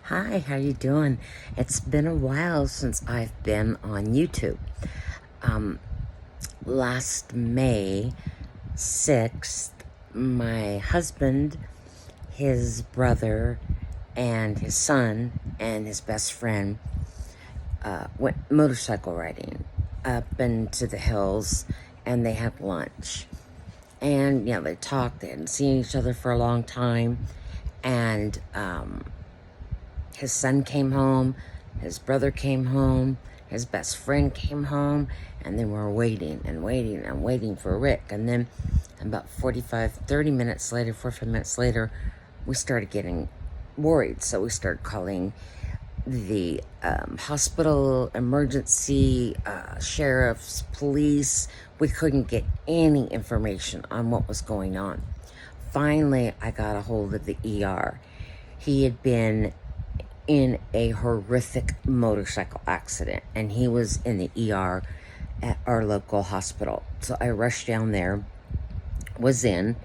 Hi, how you doing? It's been a while since I've been on YouTube. Um, Last May 6th, my husband, his brother, and his son, and his best friend went motorcycle riding up into the hills, and they had lunch. And, they talked. They hadn't seen each other for a long time. And, his son came home, his brother came home, his best friend came home, and then we're waiting and waiting and waiting for Rick. And then about 30 minutes later, 45 minutes later, we started getting worried. So we started calling the hospital, emergency, sheriffs, police. We couldn't get any information on what was going on. Finally, I got a hold of the ER. He had been in a horrific motorcycle accident, and he was in the ER at our local hospital. So I rushed down there, was in.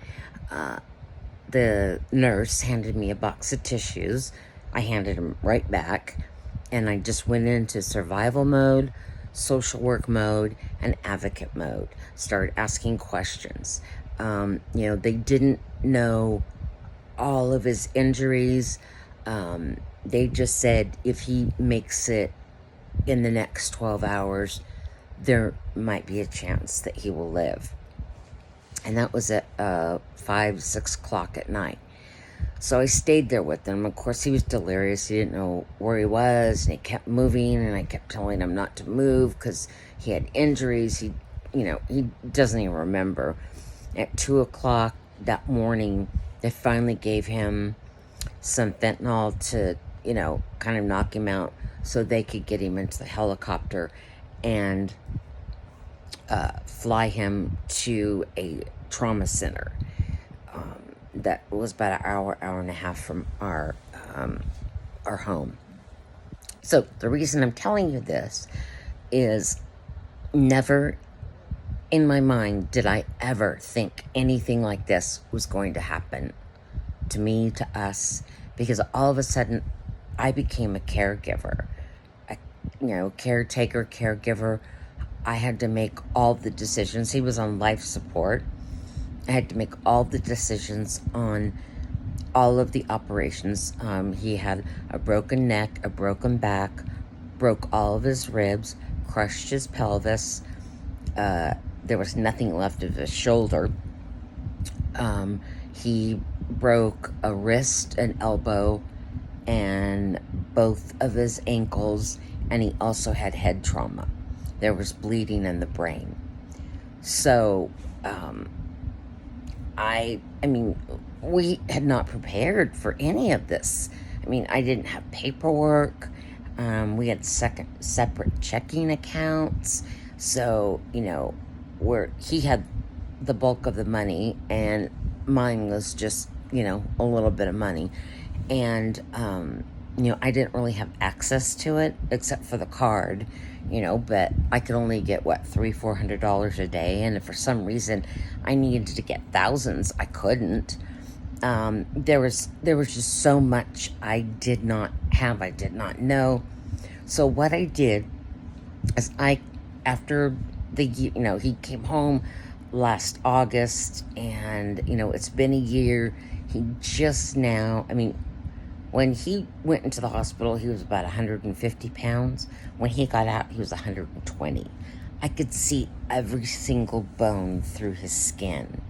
The nurse handed me a box of tissues. I handed him right back, and I just went into survival mode, social work mode, and advocate mode. Started asking questions. They didn't know all of his injuries. They just said if he makes it in the next 12 hours, there might be a chance that he will live. And that was at 5, 6 o'clock at night. So I stayed there with him. Of course, he was delirious. He didn't know where he was, and he kept moving, and I kept telling him not to move because he had injuries. He doesn't even remember. At 2 o'clock that morning, they finally gave him some fentanyl to, kind of knock him out so they could get him into the helicopter and fly him to a trauma center that was about an hour and a half from our home. So the reason I'm telling you this is never in my mind did I ever think anything like this was going to happen to me, to us, because all of a sudden I became a caregiver, caretaker, caregiver. I had to make all the decisions. He was on life support. I had to make all the decisions on all of the operations. He had a broken neck, a broken back, broke all of his ribs, crushed his pelvis. There was nothing left of his shoulder. He broke a wrist, an elbow, and both of his ankles, and he also had head trauma. There was bleeding in the brain. So, we had not prepared for any of this. I didn't have paperwork. We had separate checking accounts. So, where he had the bulk of the money, and mine was just, a little bit of money. And, I didn't really have access to it except for the card, but I could only get $300-$400 a day. And if for some reason I needed to get thousands, I couldn't. There was just so much I did not have, I did not know. So what I did is after he came home last August, and, it's been a year. He just now, when he went into the hospital, he was about 150 pounds. When he got out, he was 120. I could see every single bone through his skin.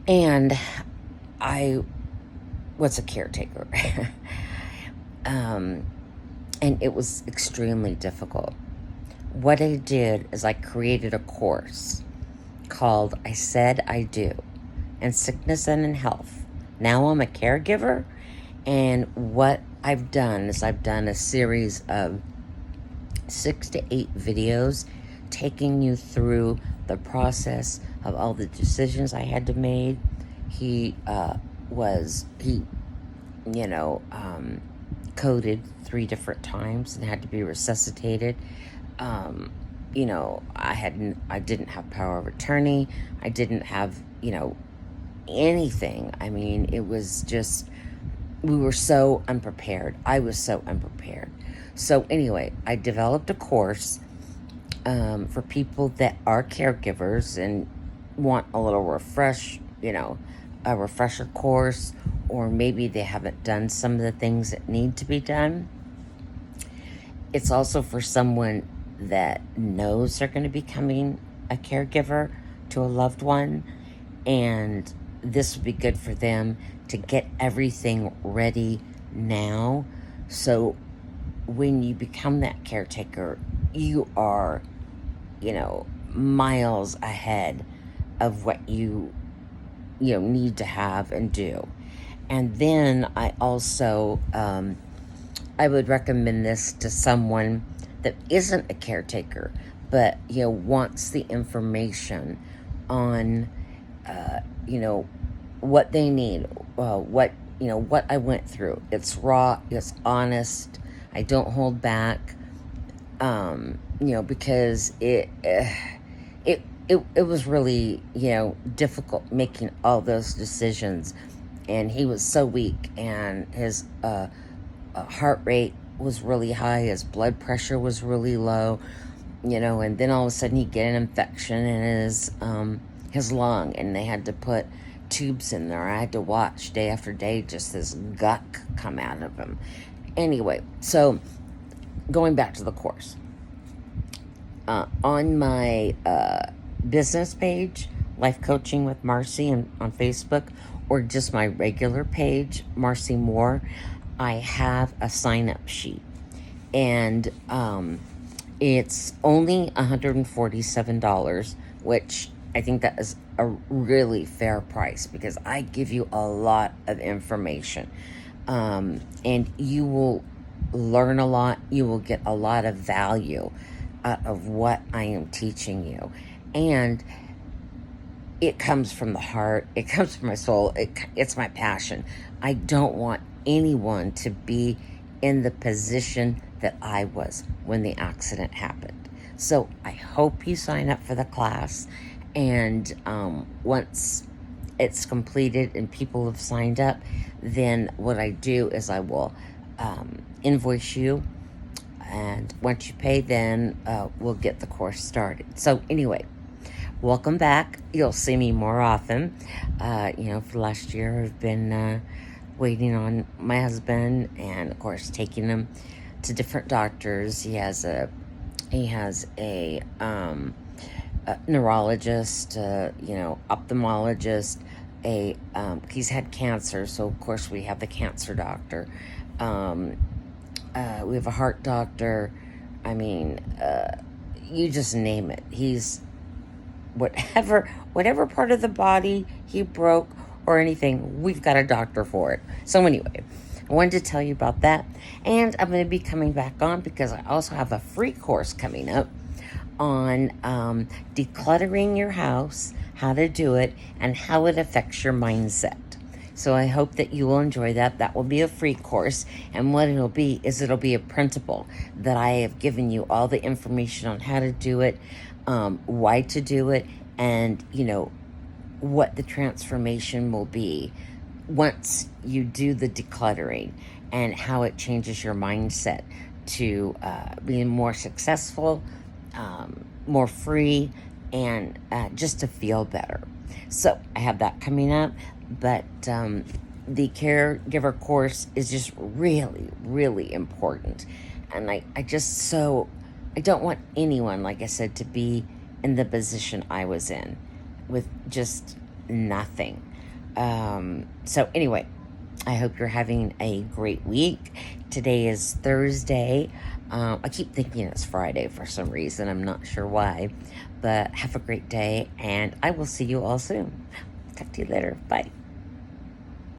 And I was a caretaker. And it was extremely difficult. What I did is I created a course called I Said I Do, in sickness and in health. Now I'm a caregiver, and what I've done is I've done a series of 6 to 8 videos taking you through the process of all the decisions I had to make. He coded 3 different times and had to be resuscitated. I didn't have power of attorney. I didn't have, anything. It was just we were so unprepared. I was so unprepared. So anyway, I developed a course for people that are caregivers and want a little a refresher course, or maybe they haven't done some of the things that need to be done. It's also for someone that knows they're going to be becoming a caregiver to a loved one, and this would be good for them to get everything ready now. So when you become that caretaker, you are, miles ahead of what you need to have and do. And then I also I would recommend this to someone that isn't a caretaker, but wants the information on what they need, what I went through. It's raw, it's honest. I don't hold back, because it was really difficult making all those decisions, and he was so weak, and his heart rate was really high, his blood pressure was really low, and then all of a sudden he'd get an infection in his lung, and they had to put tubes in there. I had to watch day after day just this guck come out of him. Anyway, so going back to the course, on my business page, Life Coaching with Marcy, on Facebook, or just my regular page, Marcy Moore, I have a sign-up sheet, and it's only $147, which I think that is a really fair price, because I give you a lot of information, and you will learn a lot. You will get a lot of value out of what I am teaching you, and it comes from the heart. It comes from my soul. It's my passion. I don't want anyone to be in the position that I was when the accident happened. So I hope you sign up for the class, and once it's completed and people have signed up, then what I do is I will invoice you, and once you pay, then we'll get the course started. So anyway, welcome back. You'll see me more often. For the last year I've been waiting on my husband, and of course taking him to different doctors. He has a neurologist, ophthalmologist, he's had cancer, so of course we have the cancer doctor. We have a heart doctor. I mean, you just name it. He's whatever part of the body he broke or anything, we've got a doctor for it. So anyway, I wanted to tell you about that, and I'm going to be coming back on because I also have a free course coming up on decluttering your house, how to do it, and how it affects your mindset. So I hope that you will enjoy that. That will be a free course, and what it'll be is it'll be a printable that I have given you all the information on how to do it, why to do it, and what the transformation will be once you do the decluttering, and how it changes your mindset to being more successful, more free, and just to feel better. So I have that coming up, but the caregiver course is just really, really important. And I don't want anyone, like I said, to be in the position I was in with just nothing. So anyway, I hope you're having a great week. Today is Thursday. I keep thinking it's Friday for some reason. I'm not sure why. But have a great day, and I will see you all soon. Talk to you later. Bye.